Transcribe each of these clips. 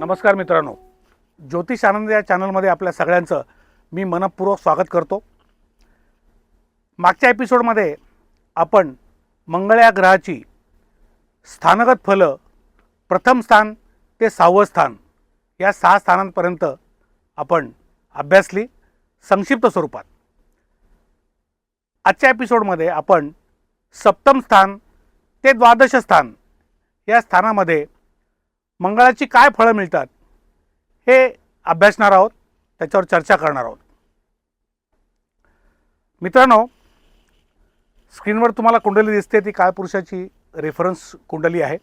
नमस्कार मित्रांनो, ज्योतिष आनंद या चॅनलमध्ये आपल्या सगळ्यांचं मी मनपूर्वक स्वागत करतो। मागच्या एपिसोडमध्ये आपण मंगळ या ग्रहाची स्थानगत फलं प्रथम स्थान ते 6वे स्थान या 6 स्थानांपर्यंत आपण अभ्यासली संक्षिप्त स्वरूपात। आजच्या एपिसोडमध्ये आपण सप्तम स्थान ते 12 स्थान या स्थानामध्ये मंगळाची काय फळं मिळतात हे अभ्यासणार आहोत, त्याच्यावर चर्चा करणार आहोत। मित्रांनो, स्क्रीनवर तुम्हाला कुंडली दिसते ती काळपुरुषाची रेफरन्स कुंडली आहे।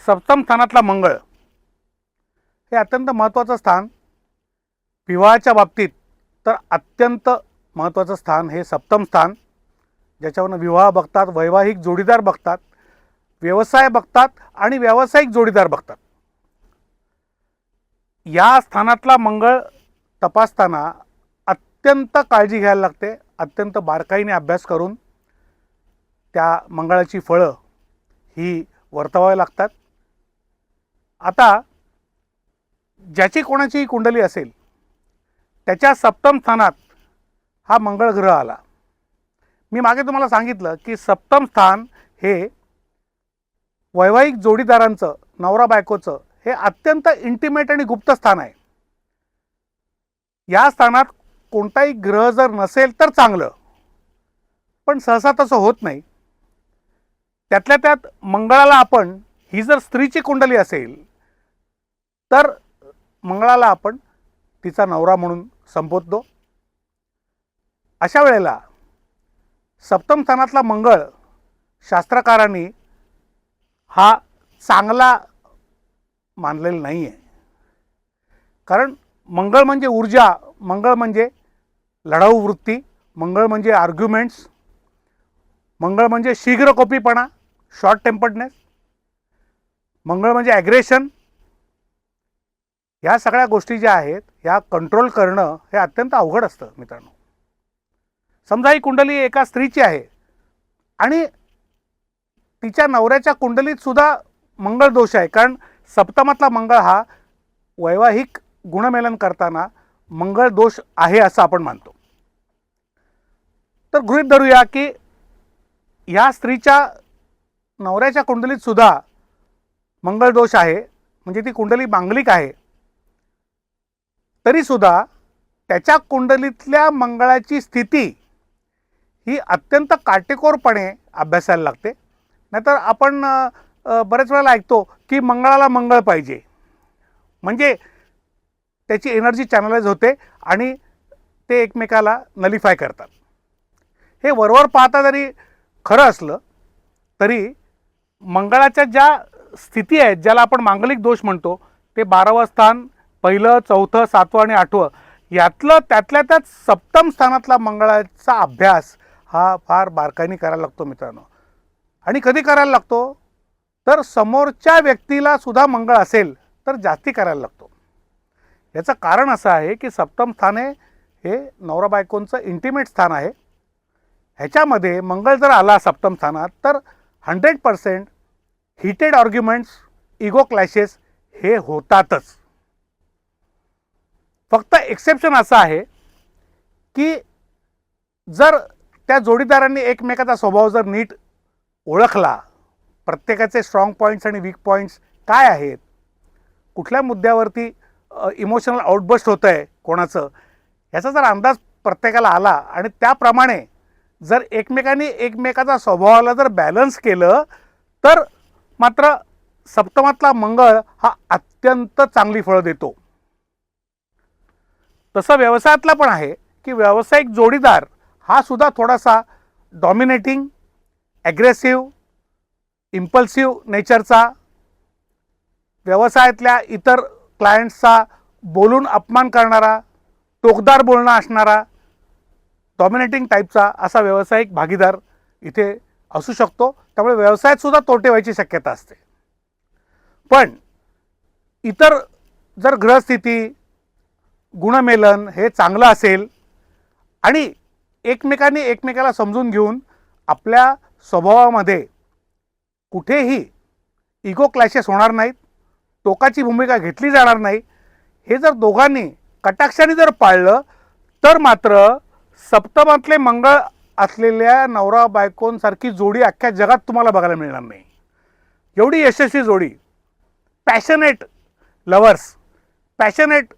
सप्तम स्थानातला मंगळ हे अत्यंत महत्त्वाचं स्थान, विवाहाच्या बाबतीत तर अत्यंत महत्त्वाचं स्थान हे सप्तम स्थान, ज्याच्यावरून विवाह बघतात, वैवाहिक जोडीदार बघतात, व्यवसाय बघतात आणि व्यावसायिक जोडीदार बघतात। या स्थानातला मंगळ तपासताना अत्यंत काळजी घ्यायला लागते, अत्यंत बारकाईने अभ्यास करून त्या मंगळाची फळं ही वर्तवावी लागतात। आता ज्याची कोणाची कुंडली असेल त्याच्या सप्तम स्थानात हा मंगळ ग्रह आला। मी मागे तुम्हाला सांगितलं की सप्तम स्थान हे वैवाहिक जोडीदारांचं, नवरा बायकोचं हे अत्यंत इंटिमेट आणि गुप्त स्थान आहे। या स्थानात कोणताही ग्रह जर नसेल तर चांगलं, पण सहसा तसं होत नाही। त्यातल्या त्यात मंगळाला आपण, ही जर स्त्रीची कुंडली असेल तर मंगळाला आपण तिचा नवरा म्हणून संबोधतो। अशा वेळेला सप्तम स्थानातला मंगळ शास्त्रकारांनी हा चांगला मानलेला नाही आहे। कारण मंगळ म्हणजे ऊर्जा, मंगळ म्हणजे लढाऊ वृत्ती, मंगळ म्हणजे आर्ग्युमेंट्स, मंगळ म्हणजे शीघ्रकोपीपणा, शॉर्ट टेम्पर्डनेस, मंगळ म्हणजे ॲग्रेशन। या सगळ्या गोष्टी ज्या आहेत ह्या कंट्रोल करणं हे अत्यंत अवघड असतं मित्रांनो। समजा ही कुंडली एका स्त्रीची आहे आणि तिच्या नवऱ्याच्या कुंडलीत सुद्धा मंगळ दोष आहे, कारण सप्तमातला मंगळ हा वैवाहिक गुणमेलन करताना मंगळ दोष आहे असं आपण मानतो। तर गृहीत धरूया की या स्त्रीच्या नवऱ्याच्या कुंडलीत सुद्धा मंगळ दोष आहे, म्हणजे ती कुंडली मांगलिक आहे, तरी सुद्धा त्याच्या कुंडलीतल्या मंगळाची स्थिती ही अत्यंत काटेकोरपणे अभ्यासायला लागते। नाहीतर आपण बरेच वेळेला ऐकतो की मंगळाला मंगळ पाहिजे, म्हणजे त्याची एनर्जी चॅनलाइज होते आणि ते एकमेकाला नलिफाय करतात। हे वरवर पाहता जरी खरं असलं तरी मंगळाच्या ज्या स्थिती आहेत, ज्याला आपण मांगलिक दोष म्हणतो, ते 12वं स्थान, 1लं, 4थं, 7वं आणि 8वं यातलं त्यातल्या त्यात सप्तम स्थानातला मंगळाचा अभ्यास हा फार बारकाईने करायला लागतो मित्रांनो। आणि कधी करायला लागतो तर समोरच्या व्यक्तीला सुद्धा मंगळ असेल तर जास्ती करायला लागतो। याचं कारण असं आहे की सप्तम स्थान हे नवरा बायकोंचं इंटिमेट स्थान आहे। ह्याच्यामध्ये मंगळ जर आला सप्तम स्थानात तर 100% हिटेड आर्ग्युमेंट्स, इगो क्लॅशेस हे होतातच। फक्त एक्सेप्शन असं आहे की जर त्या जोडीदारांनी एकमेकाचा स्वभाव जर नीट ओळखला, प्रत्येकाचे स्ट्रॉंग पॉईंट्स आणि वीक पॉईंट्स काय आहेत, कुठल्या मुद्द्यावरती इमोशनल आउटबस्ट होतं आहे कोणाचं, याचा जर अंदाज प्रत्येकाला आला आणि त्याप्रमाणे जर एकमेकांनी एकमेकाचा स्वभावाला जर बॅलन्स केलं तर मात्र सप्तमातला मंगळ हा अत्यंत चांगली फळं देतो। तसं व्यवसायातला पण आहे की व्यावसायिक जोडीदार हा सुद्धा थोडासा डॉमिनेटिंग, ॲग्रेसिव्ह, इम्पल्सिव्ह नेचरचा, व्यवसायातल्या इतर क्लायंट्सचा बोलून अपमान करणारा, टोकदार बोलणं असणारा, डॉमिनेटिंग टाईपचा असा व्यावसायिक भागीदार इथे असू शकतो। त्यामुळे व्यवसायात सुद्धा तोटे व्हायची शक्यता असते। पण इतर जर ग्रहस्थिती, गुणमेलन हे चांगलं असेल आणि एकमेकांनी एकमेकाला समजून घेऊन आपल्या स्वभावामध्ये कुठेही इगो क्लॅशेस होणार नाहीत, टोकाची भूमिका घेतली जाणार नाही, हे जर दोघांनी कटाक्षाने जर पाळलं तर मात्र सप्तमातले मंगळ असलेल्या नवरा बायकोंसारखी जोडी अख्ख्या जगात तुम्हाला बघायला मिळणार नाही. एवढी यशस्वी जोडी, पॅशनेट लवर्स, पॅशनेट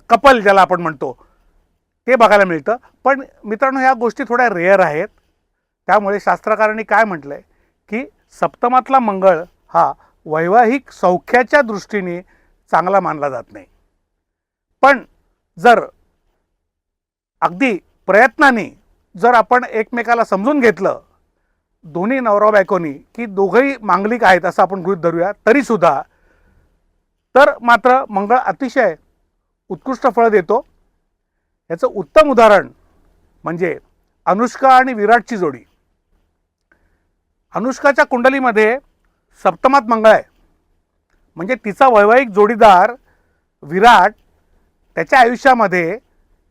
कपल ज्याला आपण म्हणतो, ते बघायला मिळतं. पण मित्रांनो, ह्या गोष्टी थोड्या रेअर आहेत. त्यामुळे शास्त्रकारांनी काय म्हटलं आहे की सप्तमातला मंगळ हा वैवाहिक सौख्याच्या दृष्टीने चांगला मानला जात नाही. पण जर अगदी प्रयत्नाने जर आपण एकमेकाला समजून घेतलं, दोन्ही नवरा बायकोनी, की दोघंही मांगलिक आहेत असं आपण गृहीत धरूया, तरीसुद्धा तर मात्र मंगळ अतिशय उत्कृष्ट फळ देतो. याचं उत्तम उदाहरण म्हणजे अनुष्का आणि विराटची जोडी. अनुष्काच्या कुंडलीमध्ये सप्तमात मंगळ आहे, म्हणजे तिचा वैवाहिक जोडीदार विराट, त्याच्या आयुष्यामध्ये,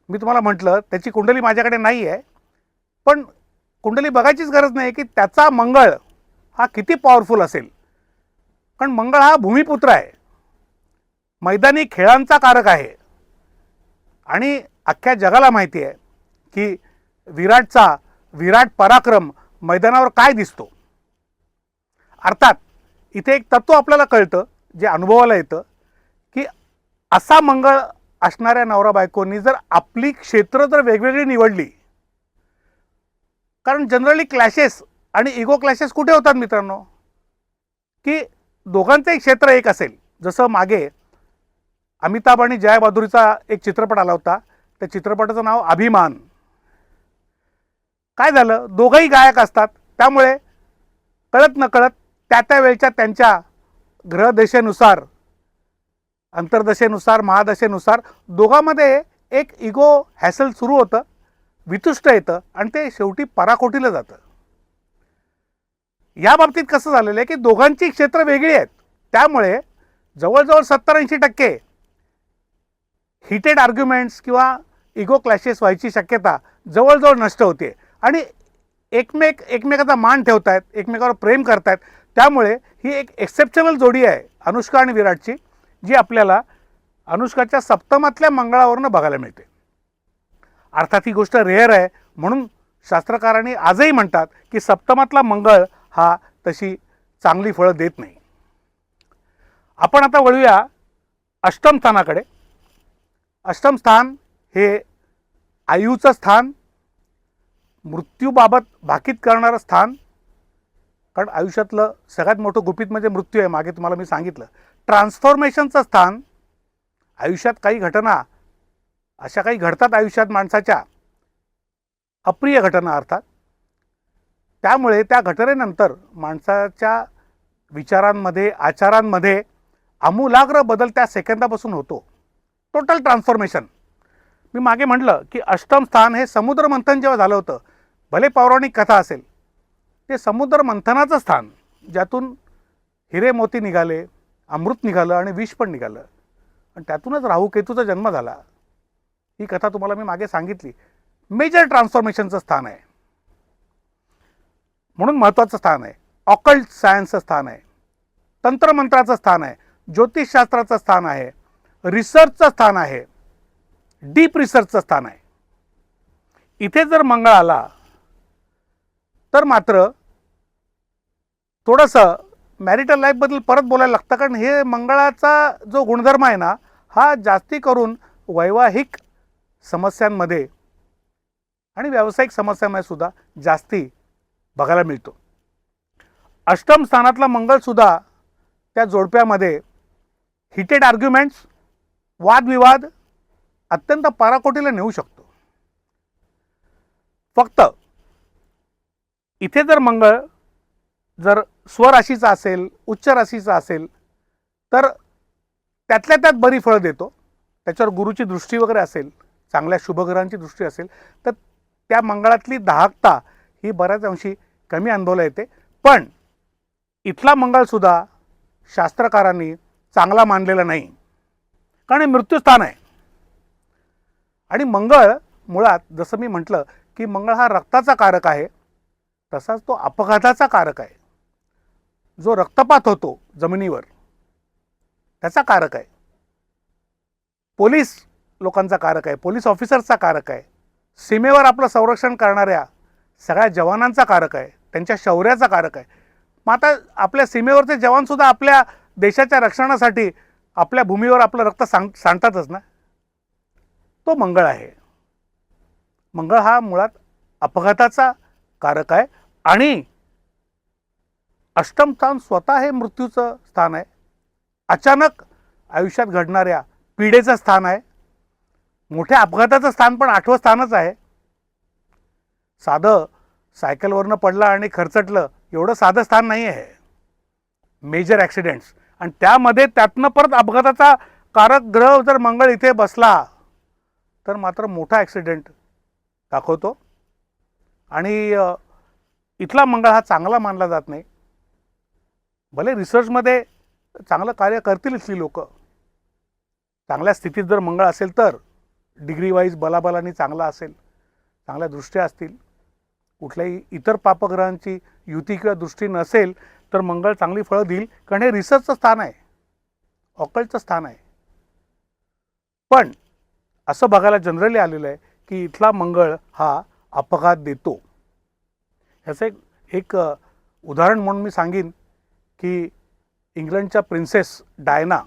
मी तुम्हाला म्हटलं त्याची कुंडली माझ्याकडे नाही आहे, पण कुंडली बघायचीच गरज नाही की त्याचा मंगळ हा किती पॉवरफुल असेल. कारण मंगळ हा भूमिपुत्र आहे, मैदानी खेळांचा कारक आहे. आणि अख्ख्या जगाला माहिती आहे की विराट पराक्रम मैदानावर काय दिसतो. अर्थात इथे एक तत्व आपल्याला कळतं, जे अनुभवाला येतं, की असा मंगळ असणाऱ्या नवरा बायकोंनी जर आपली क्षेत्र जर वेगवेगळी निवडली, कारण जनरली क्लॅशेस आणि इगो क्लॅशेस कुठे होतात मित्रांनो, की दोघांचंही क्षेत्र एक असेल. जसं मागे अमिताभ आणि जया बादुरीचा एक चित्रपट आला होता, त्या चित्रपटाचं नाव अभिमान. काय झालं, दोघंही गायक असतात, त्यामुळे कळत नकळत त्या वेळच्या त्यांच्या ग्रहदशेनुसार, अंतर्दशेनुसार, महादशेनुसार दोघांमध्ये एक इगो हॅसल सुरू होतं, वितुष्ट येतं आणि ते शेवटी पराकोटीला जातं. या बाबतीत कसं झालेलं आहे की दोघांची क्षेत्र वेगळी आहेत, त्यामुळे जवळजवळ 70-80% हिटेड आर्ग्युमेंट्स किंवा इगो क्लॅशेस व्हायची शक्यता जवळजवळ नष्ट होते. आणि एकमेकाचा मान ठेवतायत, एकमेकावर प्रेम करतायत. त्यामुळे ही एक एक्सेप्शनल जोडी आहे अनुष्का आणि विराटची, जी आपल्याला अनुष्काच्या सप्तमातल्या मंगळावरनं बघायला मिळते. अर्थात ही गोष्ट रेअर आहे, म्हणून शास्त्रकारांनी आजही म्हणतात की सप्तमातला मंगळ हा तशी चांगली फळं देत नाही. आपण आता वळूया अष्टम स्थानाकडे. अष्टम स्थान हे आयुचं स्थान, मृत्यूबाबत भाकीत करणारं स्थान. कारण आयुष्यातलं सगळ्यात मोठं गुपित म्हणजे मृत्यू आहे, मागे तुम्हाला मी सांगितलं. ट्रान्सफॉर्मेशनचं स्थान, आयुष्यात काही घटना अशा काही घडतात आयुष्यात माणसाच्या, अप्रिय घटना अर्थात, त्यामुळे त्या घटनेनंतर माणसाच्या विचारांमध्ये, आचारांमध्ये आमूलाग्र बदल त्या सेकंदापासून होतो. Total transformation. मी मागे म्हटलं की अष्टम स्थान हे समुद्र मंथन जेव्हा झालं होतं, भले पौराणिक कथा असेल, ते समुद्र मंथनाचं स्थान, ज्यातून हिरे मोती निघाले, अमृत निघालं आणि विष पण निघालं, आणि त्यातूनच राहू केतूचा जन्म झाला. ही कथा तुम्हाला मी मागे सांगितली. मेजर ट्रान्सफॉर्मेशनचं स्थान आहे, म्हणून महत्त्वाचं स्थान आहे. ऑकल्ट सायन्सचं स्थान आहे, तंत्रमंत्राचं स्थान आहे, ज्योतिषशास्त्राचं स्थान आहे, रिसर्चचं स्थान आहे, डीप रिसर्चचं स्थान आहे. इथे जर मंगळ आला तर मात्र थोडंसं मॅरिटल लाईफबद्दल परत बोलायला लागतं. कारण हे मंगळाचा जो गुणधर्म आहे ना, हा जास्ती करून वैवाहिक समस्यांमध्ये आणि व्यावसायिक समस्यांमध्ये सुद्धा जास्ती बघायला मिळतो. अष्टम स्थानातला मंगळसुद्धा त्या जोडप्यामध्ये हिटेड आर्ग्युमेंट्स, वादविवाद अत्यंत पराकोटीला नेऊ शकतो. फक्त इथे जर मंगळ जर स्वराशीचा असेल, उच्च राशीचा असेल, तर त्यातल्या त्यात बरी फळं देतो. त्याच्यावर गुरुची दृष्टी वगैरे असेल, चांगल्या शुभग्रहांची दृष्टी असेल, तर त्या मंगळातली दाहकता ही बऱ्याच अंशी कमी अनुभवला येते. पण इथला मंगळसुद्धा शास्त्रकारांनी चांगला मानलेला नाही, कारण हे मृत्यूस्थान आहे. आणि मंगळ मुळात जसं मी म्हटलं की मंगळ हा रक्ताचा कारक आहे, तसाच तो अपघाताचा कारक आहे. जो रक्तपात होतो जमिनीवर, त्याचा कारक आहे, पोलीस लोकांचा कारक आहे, पोलीस ऑफिसरचा कारक आहे, सीमेवर आपलं संरक्षण करणाऱ्या सगळ्या जवानांचा कारक आहे, त्यांच्या शौर्याचा कारक आहे. मग आता आपल्या सीमेवरचे जवानसुद्धा आपल्या देशाच्या रक्षणासाठी आपल्या भूमीवर आपलं रक्त सांडतातच ना. तो मंगळ आहे. मंगळ हा मुळात अपघाताचा कारक आहे आणि अष्टम स्थान स्वतः हे मृत्यूचं स्थान आहे. अचानक आयुष्यात घडणाऱ्या पीडेचं स्थान आहे. मोठ्या अपघाताचं स्थान पण 8वं स्थानच आहे. साधं सायकलवरनं पडलं आणि खरचटलं एवढं साधं स्थान नाही आहे. मेजर ॲक्सिडेंट्स आणि त्यामध्ये त्यातनं परत अपघाताचा कारक ग्रह जर मंगळ इथे बसला तर मात्र मोठा ॲक्सिडेंट दाखवतो. आणि इथला मंगळ हा चांगला मानला जात नाही. भले रिसर्चमध्ये चांगलं कार्य करतील इथली लोक, चांगल्या स्थितीत जर मंगळ असेल तर डिग्री वाईज बलाबलानी चांगला असेल, चांगल्या दृष्ट्या असतील, कुठल्याही इतर पापग्रहांची युती किंवा दृष्टी नसेल तर मंगळ चांगली फळं देईल, कारण हे रिसर्चचं स्थान आहे, ऑकल्टचं स्थान आहे. पण असं बघायला जनरली आलेलं आहे की इथला मंगळ हा अपघात देतो. ह्याचं एक उदाहरण म्हणून मी सांगीन की इंग्लंडच्या प्रिन्सेस डायना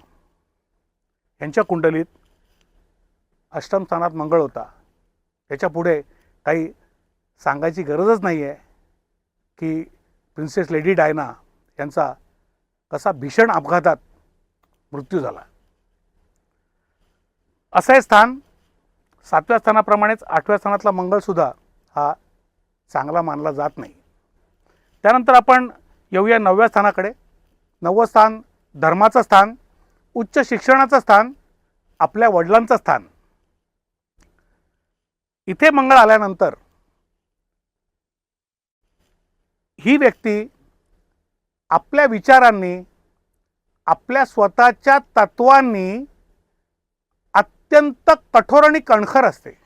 यांच्या कुंडलीत अष्टम स्थानात मंगळ होता. त्याच्या पुढे काही सांगायची गरजच नाही आहे की प्रिन्सेस लेडी डायना यांचा कसा भीषण अपघातात मृत्यू झाला. असं हे स्थान 7व्या स्थानाप्रमाणेच 8व्या स्थानातला मंगळसुद्धा हा चांगला मानला जात नाही. त्यानंतर आपण येऊया 9व्या स्थानाकडे. 9वं स्थान धर्माचं स्थान, उच्च शिक्षणाचं स्थान, आपल्या वडिलांचं स्थान. इथे मंगळ आल्यानंतर ही व्यक्ती आपल्या विचारांनी, आपल्या स्वतःच्या तत्वांनी अत्यंत कठोर आणि कणखर असते.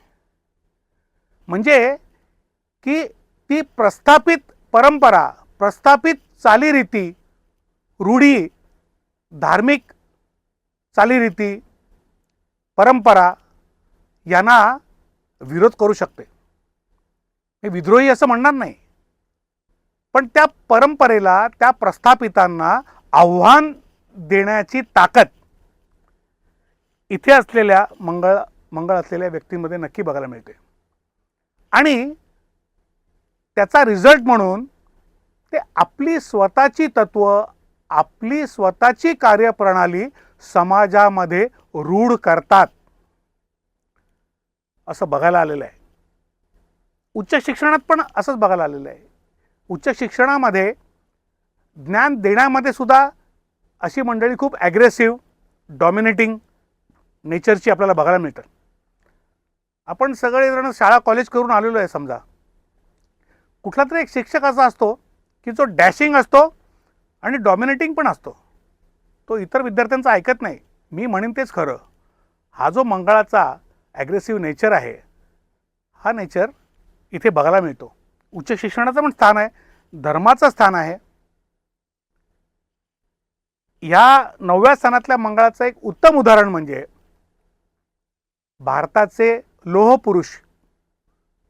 म्हणजे की ती प्रस्थापित परंपरा, प्रस्थापित चालीरीती, रूढी, धार्मिक चालीरीती, परंपरा यांना विरोध करू शकते. मी विद्रोही असं म्हणणार नाही, पण त्या परंपरेला, त्या प्रस्थापितांना आव्हान देण्याची ताकद इथे असलेल्या मंगळ असलेल्या व्यक्तींमध्ये नक्की बघायला मिळते. आणि त्याचा रिझल्ट म्हणून ते आपली स्वतःची तत्व, आपली स्वतःची कार्यप्रणाली समाजामध्ये रूढ करतात असं बघायला आलेलं आहे. उच्च शिक्षणात पण असंच बघायला आलेलं आहे. उच्च शिक्षणामध्ये ज्ञान देण्यामध्ये सुद्धा अशी मंडळी खूप ॲग्रेसिव्ह, डॉमिनेटिंग नेचरची आपल्याला बघायला मिळतात. आपण सगळेजण शाळा कॉलेज करून आलेलो आहे. समजा कुठला तरी एक शिक्षक असा असतो की जो डॅशिंग असतो आणि डॉमिनेटिंग पण असतो. तो इतर विद्यार्थ्यांचं ऐकत नाही. मी म्हणेन तेच खरं. हा जो मंगळाचा ॲग्रेसिव्ह नेचर आहे, हा नेचर इथे बघायला मिळतो. उच्च शिक्षणाचं पण स्थान आहे, धर्माचं स्थान आहे. ह्या 9व्या स्थानातल्या मंगळाचं एक उत्तम उदाहरण म्हणजे भारताचे लोह पुरुष,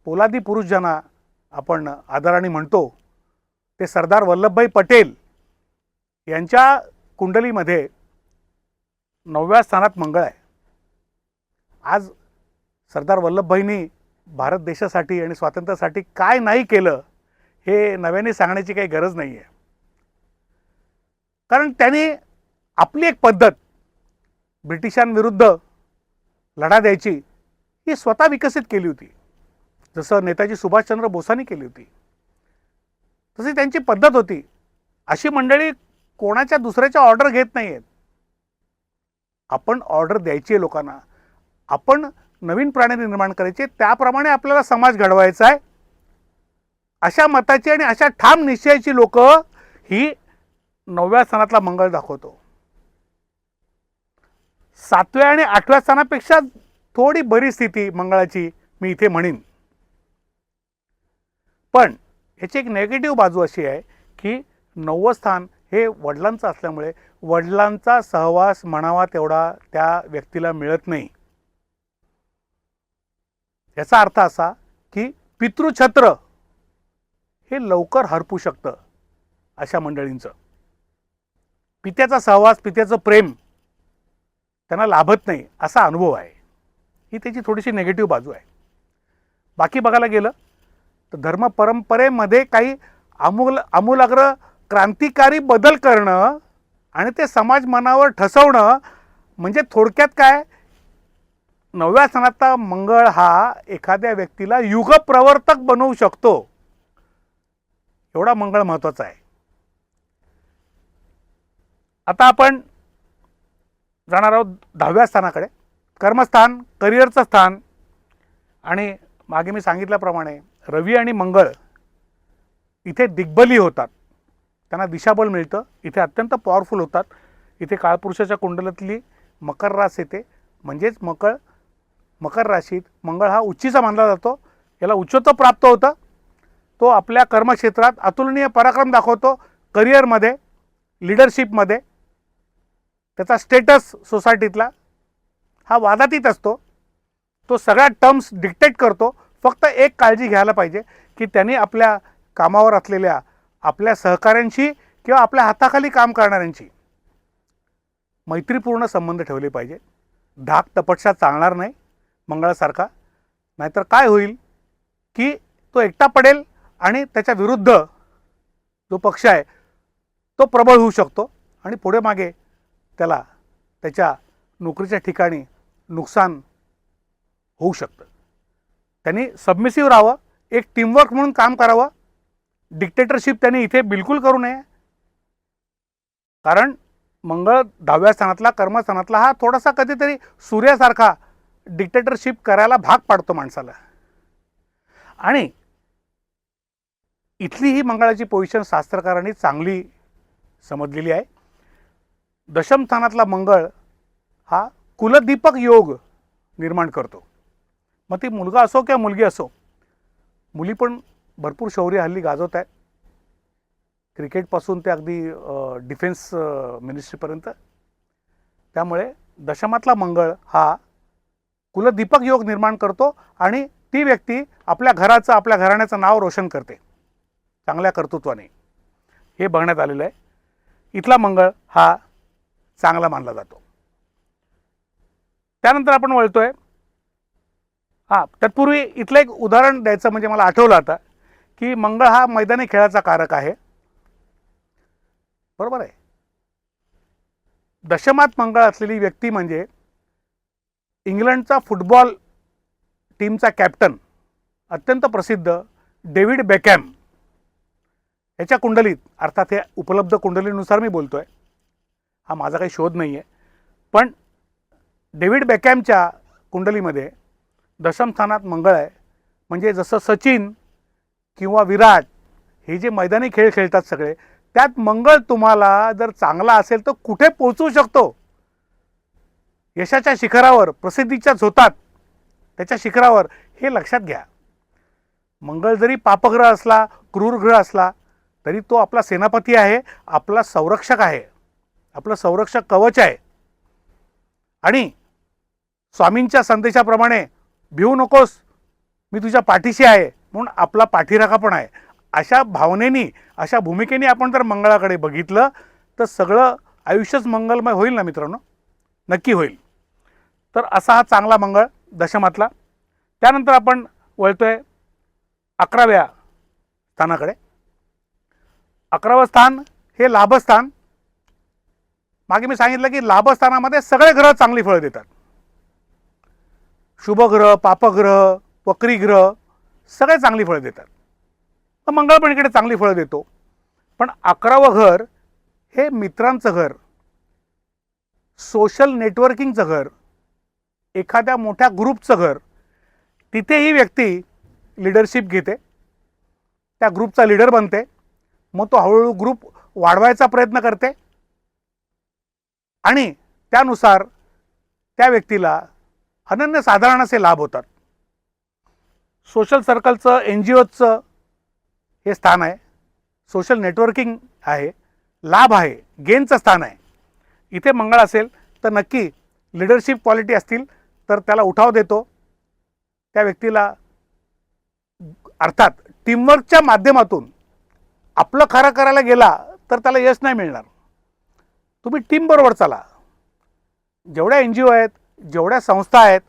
पोलादी पुरुष ज्यांना आपण आदराने म्हणतो, ते सरदार वल्लभभाई पटेल यांच्या कुंडलीमध्ये 9व्या स्थानात मंगळ आहे. आज सरदार वल्लभभाईंनी भारत देशासाठी आणि स्वातंत्र्यासाठी काय नाही केलं हे नव्याने सांगण्याची काही गरज नाही आहे. कारण त्यांनी आपली एक पद्धत ब्रिटिशांविरुद्ध लढा द्यायची ही स्वतः विकसित केली होती. जसं नेताजी सुभाषचंद्र बोसांनी केली होती, तशी त्यांची पद्धत होती. अशी मंडळी कोणाच्या दुसऱ्याच्या ऑर्डर घेत नाही आहेत. आपण ऑर्डर द्यायची आहे लोकांना, आपण नवीन प्राणी निर्माण करायचे, त्याप्रमाणे आपल्याला समाज घडवायचा आहे. अशा मताची आणि अशा ठाम निश्चयाची लोक ही 9व्या स्थानातला मंगळ दाखवतो. 7व्या आणि 8व्या स्थानापेक्षा थोडी बरी स्थिती मंगळाची मी इथे म्हणेन. पण ह्याची एक नेगेटिव्ह बाजू अशी आहे की 9वं स्थान हे वडिलांचं असल्यामुळे वडिलांचा सहवास म्हणावा तेवढा त्या व्यक्तीला मिळत नाही. याचा अर्थ असा की पितृछत्र हे लवकर हरपू शकतं अशा मंडळींचं. पित्याचा सहवास, पित्याचं प्रेम त्यांना लाभत नाही असा अनुभव आहे. ही त्याची थोडीशी निगेटिव्ह बाजू आहे. बाकी बघायला गेलं तर धर्म परंपरेमध्ये काही आमूलाग्र क्रांतिकारी बदल करणं आणि ते समाज मनावर ठसवणं म्हणजे थोडक्यात काय, 9व्या सणातला मंगळ हा एखाद्या व्यक्तीला युगप्रवर्तक बनवू शकतो. एवढा मंगळ महत्त्वाचा आहे. आता आपण जाणार आहोत 10व्या स्थानाकडे. कर्मस्थान, करिअरचं स्थान. आणि मागे मी सांगितल्याप्रमाणे रवी आणि मंगळ इथे दिग्बली होतात, त्यांना दिशाबल मिळतं, इथे अत्यंत पॉवरफुल होतात. इथे काळपुरुषाच्या कुंडलातली मकर रास येते, म्हणजेच मकर राशीत मंगळ हा उच्चीचा मानला जातो. याला उच्चत्व प्राप्त होतं. तो आपल्या कर्मक्षेत्रात अतुलनीय पराक्रम दाखवतो. करिअरमध्ये, लिडरशिपमध्ये त्याचा स्टेटस सोसायटीतला हा वादातीत असतो. तो सगळ्या टर्म्स डिक्टेट करतो. फक्त एक काळजी घ्यायला पाहिजे की त्यांनी आपल्या कामावर असलेल्या आपल्या सहकाऱ्यांशी किंवा आपल्या हाताखाली काम करणाऱ्यांशी मैत्रीपूर्ण संबंध ठेवले पाहिजे. धाक तपटशा चालणार नाही मंगळासारखा. नाहीतर काय होईल की तो एकटा पडेल आणि त्याच्या विरुद्ध जो पक्ष आहे तो प्रबळ होऊ शकतो आणि पुढे मागे त्याला त्याच्या नोकरीच्या ठिकाणी नुकसान होऊ शकतं. त्यांनी सबमिसिव्ह राहावं, एक टीमवर्क म्हणून काम करावं. डिक्टेटरशिप त्यांनी इथे बिलकुल करू नये. कारण मंगळ 10व्या स्थानातला, कर्मस्थानातला हा थोडासा कधीतरी सूर्यासारखा डिक्टेटरशिप करायला भाग पाडतो माणसाला. आणि इथली ही मंगळाची पोझिशन शास्त्रकारांनी चांगली समजलेली आहे. दशम स्थानातला मंगळ हा कुलदीपक योग निर्माण करतो. मग ती मुलगा असो किंवा मुलगी असो, मुली पण भरपूर शौर्य हल्ली गाजवत आहेत, क्रिकेटपासून ते अगदी डिफेन्स मिनिस्ट्रीपर्यंत. त्यामुळे दशमातला मंगळ हा कुलदीपक योग निर्माण करतो आणि ती व्यक्ती आपल्या घराचं, आपल्या घराण्याचं नाव रोशन करते चांगल्या कर्तृत्वाने. हे बघण्यात आलेलं आहे. इथला मंगळ हा चांगला मानला जातो. त्यानंतर आपण वळतोय, तत्पूर्वी इथलं एक उदाहरण द्यायचं म्हणजे मला आठवलं आता की मंगळ हा मैदानी खेळाचा कारक आहे. बरोबर आहे. दशमात मंगळ असलेली व्यक्ती म्हणजे इंग्लंडचा फुटबॉल टीमचा कॅप्टन, अत्यंत प्रसिद्ध डेव्हिड बेकहॅम. याच्या कुंडलीत, अर्थात हे उपलब्ध कुंडलीनुसार मी बोलतोय, हा माझा काही शोध नाही आहे, पण डेव्हिड बेकहॅमच्या कुंडलीमध्ये दशम स्थानात मंगळ आहे. म्हणजे जसं सचिन किंवा विराट हे जे मैदानी खेळ खेळतात सगळे, त्यात मंगळ तुम्हाला जर चांगला असेल तर कुठे पोहोचू शकतो, यशाच्या शिखरावर, प्रसिद्धीच्या झोतात, त्याच्या शिखरावर, हे लक्षात घ्या. मंगळ जरी पापग्रह असला, क्रूर ग्रह असला, तरी तो आपला सेनापती आहे, आपला संरक्षक आहे, आपलं संरक्षक कवच आहे. आणि स्वामींच्या संदेशाप्रमाणे भिवू नकोस, मी तुझ्या पाठीशी आहे, म्हणून आपला पाठीराखा पण आहे. अशा भावनेनी, अशा भूमिकेने आपण जर मंगळाकडे बघितलं तर सगळं आयुष्यच मंगलमय होईल ना मित्रांनो, नक्की होईल. तर असा हा चांगला मंगळ दशमातला. त्यानंतर आपण वळतोय 11व्या स्थानाकडे. 11वं स्थान हे लाभस्थान. मागे मी सांगितलं की लाभस्थानामध्ये सगळे ग्रह चांगली फळं देतात. शुभग्रह, पापग्रह, वक्री ग्रह सगळे चांगली फळं देतात. तर मंगळ पण इकडे चांगली फळं देतो. पण 11वं घर हे मित्रांचं घर, सोशल नेटवर्किंगचं घर, एखाद्या मोठ्या ग्रुपचं घर. तिथे ही व्यक्ती लीडरशिप घेते, त्या ग्रुपचा लीडर बनते. मग तो हळूहळू ग्रुप वाढवायचा प्रयत्न करते आणि त्यानुसार त्या व्यक्तीला अनन्यसाधारण असे लाभ होतात. सोशल सर्कलचं, NGOचं हे स्थान आहे, सोशल नेटवर्किंग आहे. लाभ आहे, गेनचं स्थान आहे. इथे मंगळ असेल तर नक्की लिडरशिप क्वालिटी असतील तर त्याला उठाव देतो. त्या व्यक्तीला अर्थात टीमवर्कच्या माध्यमातून आपलं खरं करायला गेला तर त्याला यश नाही मिळणार. तुम्ही टीमबरोबर चाला. जेवढ्या NGO आहेत, जेवढ्या संस्था आहेत,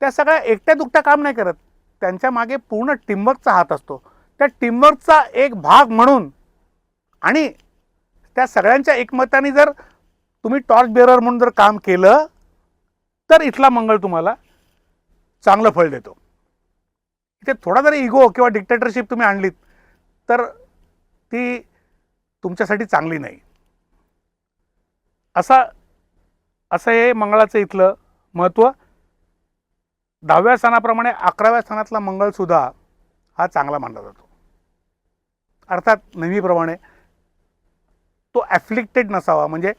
त्या सगळ्या एकट्या दुकट्या काम नाही करत. त्यांच्या मागे पूर्ण टीमवर्कचा हात असतो. त्या टीमवर्कचा एक भाग म्हणून आणि त्या सगळ्यांच्या एकमताने जर तुम्ही टॉर्च बेअरर म्हणून जर काम केलं तर इथला मंगळ तुम्हाला चांगलं फळ देतो. इथे थोडा जरी इगो किंवा डिक्टेटरशिप तुम्ही आणलीत तर ती तुमच्यासाठी चांगली नाही. असं हे मंगळाचं इथलं महत्त्व. 10व्या स्थानाप्रमाणे 11व्या स्थानातला मंगळसुद्धा हा चांगला मानला जातो. अर्थात नेहमीप्रमाणे तो ॲफ्लिक्टेड नसावा, म्हणजे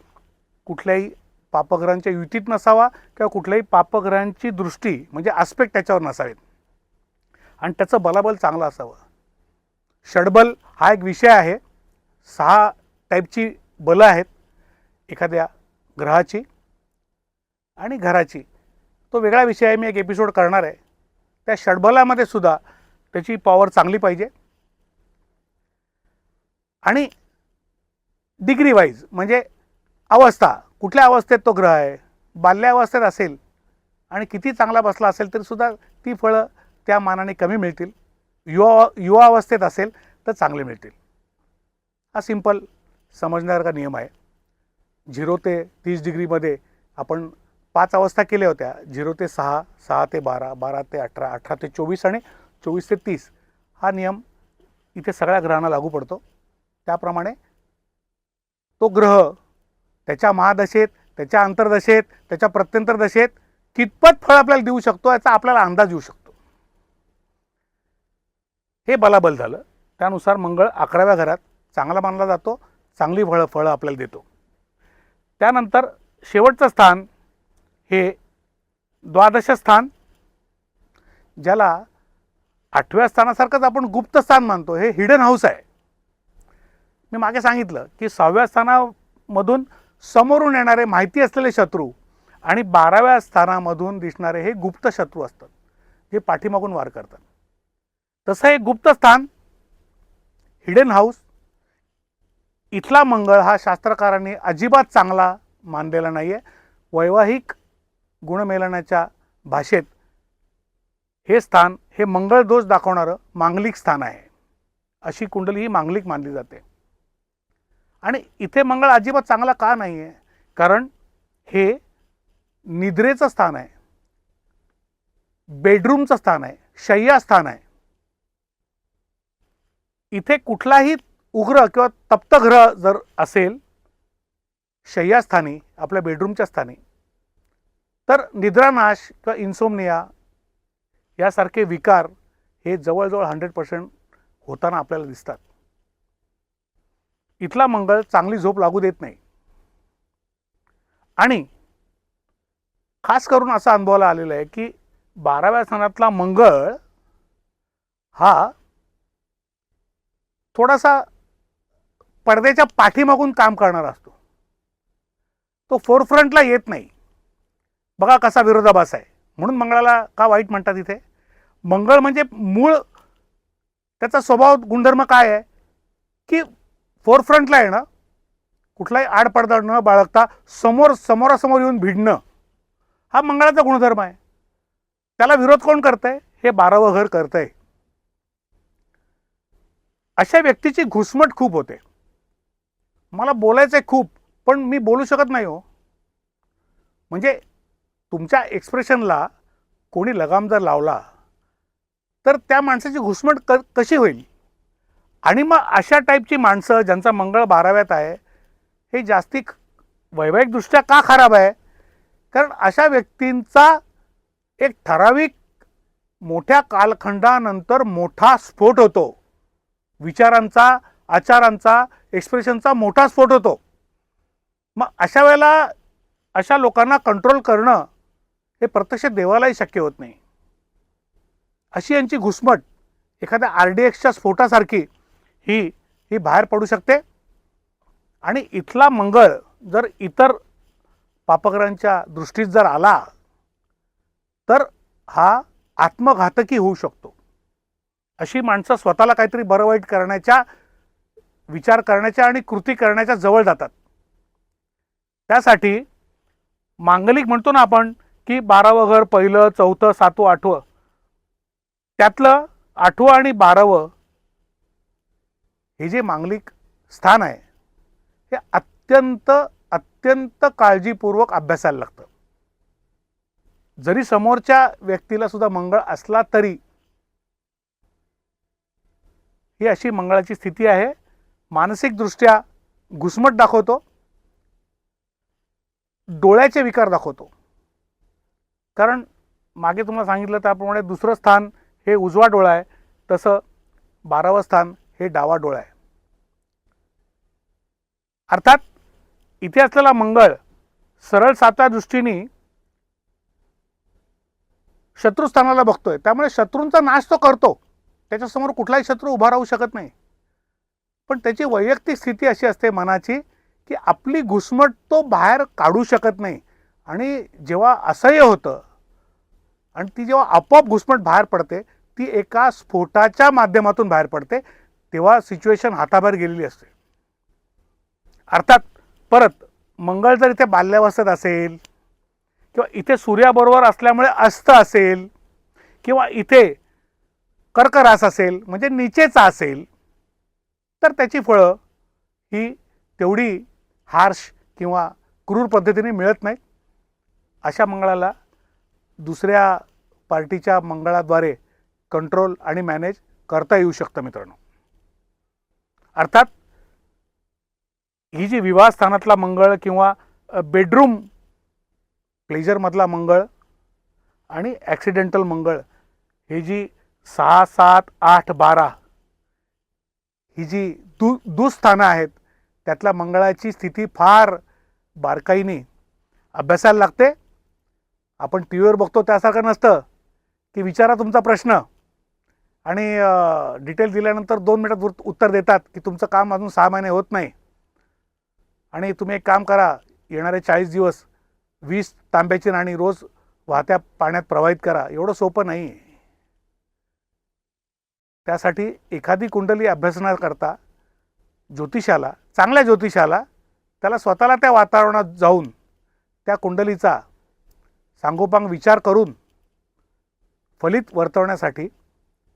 कुठल्याही पापग्रहांच्या युतीत नसावा किंवा कुठल्याही पापग्रहांची दृष्टी म्हणजे आस्पेक्ट त्याच्यावर नसावेत आणि त्याचं बलाबल चांगलं असावं. षडबल हा एक विषय आहे. 6 टाईपची बलं आहेत एखाद्या ग्रहाची आणि घराची. तो वेगळा विषय आहे, मी एक एपिसोड करणार आहे. त्या षडबलामध्ये सुद्धा त्याची पॉवर चांगली पाहिजे. आणि डिग्री वाईज म्हणजे अवस्था, कुठल्या अवस्थेत तो ग्रह आहे. बाल्यावस्थेत असेल आणि किती चांगला बसला असेल तरी सुद्धा ती फळं त्या मानाने कमी मिळतील. युवा अवस्थेत असेल तर चांगले मिळतील. हा सिंपल समजण्यासारखा नियम आहे. 0 ते 30 डिग्रीमध्ये आपण 5 अवस्था केल्या होत्या. 0 ते 6, 6 ते 12, 12 ते 18, 18 ते 24 आणि 24 ते 30. हा नियम इथे सगळ्या ग्रहांना लागू पडतो. त्याप्रमाणे तो ग्रह त्याच्या महादशेत, त्याच्या अंतर्दशेत, त्याच्या प्रत्यंतर दशेत कितपत फळ आपल्याला देऊ शकतो याचा आपल्याला अंदाज येऊ शकतो. हे बलाबल झालं. त्यानुसार मंगळ 11व्या घरात चांगला मानला जातो, चांगली फळं आपल्याला देतो. त्यानंतर शेवटचं स्थान हे द्वादश स्थान, ज्याला 8व्या स्थानासारखंच आपण गुप्त स्थान मानतो. हे हिडन हाऊस आहे. मी मागे सांगितलं की 6व्या स्थानामधून समोरून येणारे माहिती असलेले शत्रू आणि 12व्या स्थानामधून दिसणारे हे गुप्त शत्रू असतात, जे पाठीमागून वार करतात. तसं हे गुप्त स्थान, हिडन हाऊस, इथला मंगळ हा शास्त्रकारांनी अजिबात चांगला मानलेला नाही आहे. वैवाहिक गुणमेलनाच्या भाषेत हे स्थान हे मंगळ दोष दाखवणारं मांगलिक स्थान आहे. अशी कुंडली ही मांगलिक मानली जाते. आणि इथे मंगळ अजिबात चांगला का नाही आहे? कारण हे निद्रेचं स्थान आहे, बेडरूमचं स्थान आहे, शय्यास्थान आहे. इथे कुठलाही उग्र किंवा तप्त ग्रह जर असेल शय्यास्थानी, आपल्या बेडरूमच्या स्थानी, तर निद्रानाश किंवा इन्सोमनिया यासारखे विकार हे जवळजवळ 100% होताना आपल्याला दिसतात. इथला मंगळ चांगली झोप लागू देत नाही. आणि खास करून असं अनुभवाला आलेलं आहे की 12व्या स्थानातला मंगळ हा थोडासा पडद्याच्या पाठीमागून काम करणारा असतो. तो फोरफ्रंटला येत नाही. बघा कसा विरोधाभास आहे. म्हणून मंगळाला का वाईट म्हणतात इथे? मंगळ म्हणजे मूळ त्याचा स्वभाव गुणधर्म काय आहे की फोरफ्रंटला येणं, कुठलाही आडपडदा न बाळगता समोरासमोर येऊन भिडणं, हा मंगळाचा गुणधर्म आहे. त्याला विरोध कोण करतंय? हे 12वं घर करतंय. अशा व्यक्तीची घुसमट खूप होते. मला बोलायचंय खूप, पण मी बोलू शकत नाही हो. म्हणजे तुमच्या एक्सप्रेशनला कोणी लगाम जर लावला तर त्या माणसाची घुसमट कशी होईल? आणि मग अशा टाईपची माणसं ज्यांचा मंगळ 12व्यात आहे हे जास्ती वैवाहिकदृष्ट्या का खराब आहे? कारण अशा व्यक्तींचा एक ठराविक मोठ्या कालखंडानंतर मोठा स्फोट होतो. विचारांचा, आचारांचा, एक्सप्रेशनचा मोठा स्फोट होतो. मग अशा वेळेला अशा लोकांना कंट्रोल करणं हे प्रत्यक्ष देवालाही शक्य होत नाही. अशी यांची घुसमट एखाद्या RDXच्या स्फोटासारखी ही बाहेर पडू शकते. आणि इथला मंगळ जर इतर पापग्रहांच्या दृष्टीत जर आला तर हा आत्मघातकी होऊ शकतो. अशी माणसं स्वतःला काहीतरी बरं वाईट करण्याच्या, विचार करण्याच्या आणि कृती करण्याच्या जवळ जातात. त्यासाठी मांगलिक म्हणतो ना आपण की 12वं घर पहिलं, 4थं, 7वं, 8वं, त्यातलं 8वं आणि 12वं हे जे मांगलिक स्थान आहे हे अत्यंत अत्यंत काळजीपूर्वक अभ्यासायला लागतं. जरी समोरच्या व्यक्तीला सुद्धा मंगळ असला तरी ही अशी मंगळाची स्थिती आहे, मानसिक दृष्ट्या घुसमट दाखवतो, डोळ्याचे विकार दाखवतो. कारण मागे तुम्हाला सांगितलं त्याप्रमाणे दुसरं स्थान हे उजवा डोळा आहे, तसं 12वं स्थान हे डावा डोळा आहे. अर्थात इथे असलेला मंगळ सरळ 7व्या दृष्टीने शत्रुस्थानाला बघतोय, त्यामुळे शत्रूंचा नाश तो करतो. त्याच्यासमोर कुठलाही शत्रू उभा राहू शकत नाही. पण त्याची वैयक्तिक स्थिती अशी असते मनाची की आपली घुसमट तो बाहेर काढू शकत नाही. आणि जेव्हा असह्य होतं आणि ती जेव्हा आपोआप घुसमट बाहेर पडते, ती एका स्फोटाच्या माध्यमातून बाहेर पडते, तेव्हा सिच्युएशन हाताबाहेर गेलेली असते. अर्थात परत मंगळ जर इथे बाल्यावस्थेत असेल किंवा इथे सूर्याबरोबर असल्यामुळे अस्त असेल किंवा इथे कर्करास असेल म्हणजे नीचेचा असेल, तर त्याची फळं ही तेवढी हार्श किंवा क्रूर पद्धतीने मिळत नाहीत. अशा मंगळाला दुसऱ्या पार्टीच्या मंगळाद्वारे कंट्रोल आणि मॅनेज करता येऊ शकतं मित्रांनो. अर्थात ही जी विवाह स्थानातला मंगळ किंवा बेडरूम प्लेजरमधला मंगळ आणि ॲक्सिडेंटल मंगळ हे जी 6, 7, 8, 12 ही जी दुस्थानं आहेत, त्यातल्या मंगळाची स्थिती फार बारकाईने अभ्यासायला लागते. आपण टी व्हीवर बघतो त्यासारखं नसतं की विचारा तुमचा प्रश्न आणि डिटेल दिल्यानंतर 2 मिनिटात उत्तर देतात की तुमचं काम अजून 6 महिने होत नाही आणि तुम्ही एक काम करा, येणारे 40 दिवस 20 तांब्याची नाणी रोज वाहत्या पाण्यात प्रवाहित करा. एवढं सोपं नाही. त्यासाठी एखादी कुंडली अभ्यासण्याकरता ज्योतिषाला, चांगल्या ज्योतिषाला, त्याला स्वतःला त्या वातावरणात जाऊन त्या कुंडलीचा सांगोपांग विचार करून फलित वर्तवण्यासाठी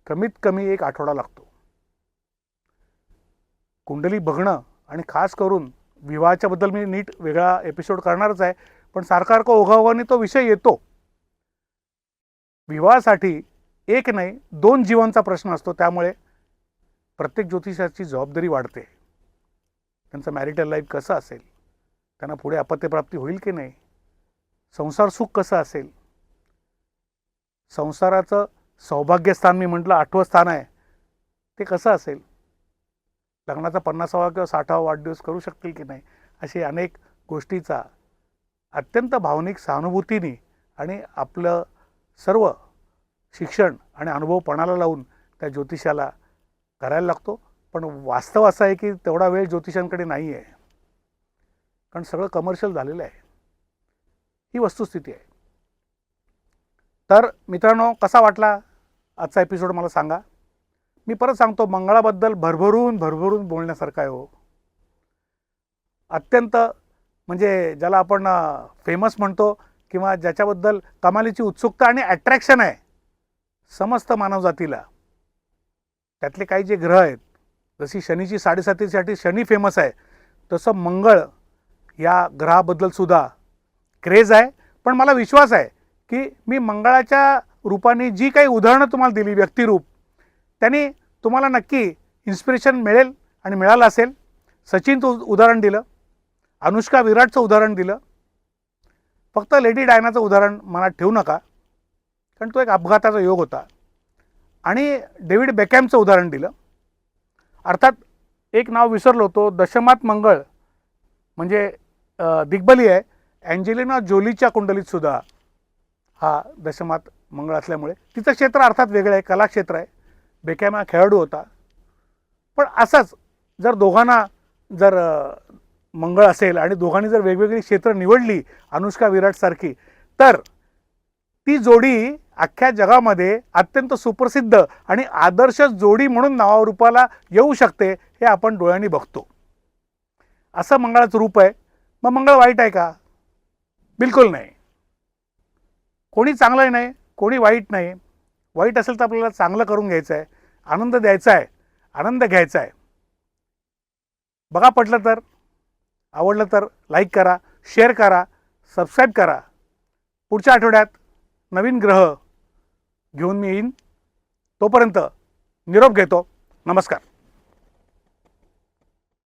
कमीत कमी 1 आठवडा लागतो. कुंडली बघणं आणि खास करून विवाहाच्या बद्दल मी नीट वेगळा एपिसोड करणारच आहे, पण सारखा ओघाओघाने तो विषय येतो. विवाहासाठी एक नाही 2 जीवांचा प्रश्न असतो, त्यामुळे प्रत्येक ज्योतिषाची जबाबदारी वाढते. त्यांचं मॅरिटल लाईफ कसं असेल, त्यांना पुढे अपत्यप्राप्ती होईल की नाही, संसार सुख कसं असेल, संसाराचं सौभाग्यस्थान मी म्हटलं 8वं स्थान आहे ते कसं असेल, लग्नाचा 50वा किंवा 60वा वाढदिवस करू शकतील की नाही, असे अनेक गोष्टीचा अत्यंत भावनिक सहानुभूतीने आणि आपलं सर्व शिक्षण आणि अनुभव पणाला लावून त्या ज्योतिषाला करायला लागतो. पण वास्तव असं आहे की तेवढा वेळ ज्योतिषांकडे नाही आहे, कारण सगळं कमर्शियल झालेलं आहे. ही वस्तुस्थिती आहे. तर मित्रांनो, कसा वाटला आजचा एपिसोड मला सांगा. मी परत सांगतो, मंगळाबद्दल भरभरून बोलण्यासारखं आहे हो. अत्यंत म्हणजे ज्याला आपण फेमस म्हणतो किंवा ज्याच्याबद्दल कमालीची उत्सुकता आणि अट्रॅक्शन आहे समस्त मानवजातीला. त्यातले काही जे ग्रह आहेत, जशी शनीची 7.5साठी शनी फेमस आहे, तसं मंगळ या ग्रहाबद्दल सुद्धा क्रेज आहे. पण मला विश्वास आहे की मी मंगळाच्या रूपाने जी काही उदाहरणं तुम्हाला दिली, व्यक्तिरूप, त्यांनी तुम्हाला नक्की इन्स्पिरेशन मिळेल आणि मिळालं असेल. सचिनचं उदाहरण दिलं, अनुष्का विराटचं उदाहरण दिलं, फक्त लेडी डायनाचं उदाहरण मनात ठेवू नका, कारण तो एक अपघाताचा योग होता. आणि डेव्हिड बेकहॅमचं उदाहरण दिलं. अर्थात एक नाव विसरलो होतो, दशमात मंगळ म्हणजे दिग्बली आहे. अँजेलिना जोलीच्या कुंडलीत सुद्धा हा दशमात मंगळ असल्यामुळे तिचं क्षेत्र अर्थात वेगळं आहे, कलाक्षेत्र आहे. बेकहॅम हा खेळाडू होता. पण असंच जर दोघांना जर मंगळ असेल आणि दोघांनी जर वेगवेगळी क्षेत्र निवडली अनुष्का विराटसारखी, तर ती जोडी अख्ख्या जगामध्ये अत्यंत सुप्रसिद्ध आणि आदर्श जोडी म्हणून नावारूपाला येऊ शकते, हे आपण डोळ्यांनी बघतो. असं मंगळाचं रूप आहे. मग मंगळ वाईट आहे का? बिलकुल नाही. कोणी चांगलं नाही, कोणी वाईट नाही. वाईट असेल तर आपल्याला चांगलं करून घ्यायचं आहे, आनंद द्यायचा आहे, आनंद घ्यायचा आहे. बघा, पटलं तर, आवडलं तर लाईक करा, शेअर करा, सबस्क्राईब करा. पुढच्या आठवड्यात नवीन ग्रह घेऊन मी येईन. तोपर्यंत निरोप घेतो. नमस्कार.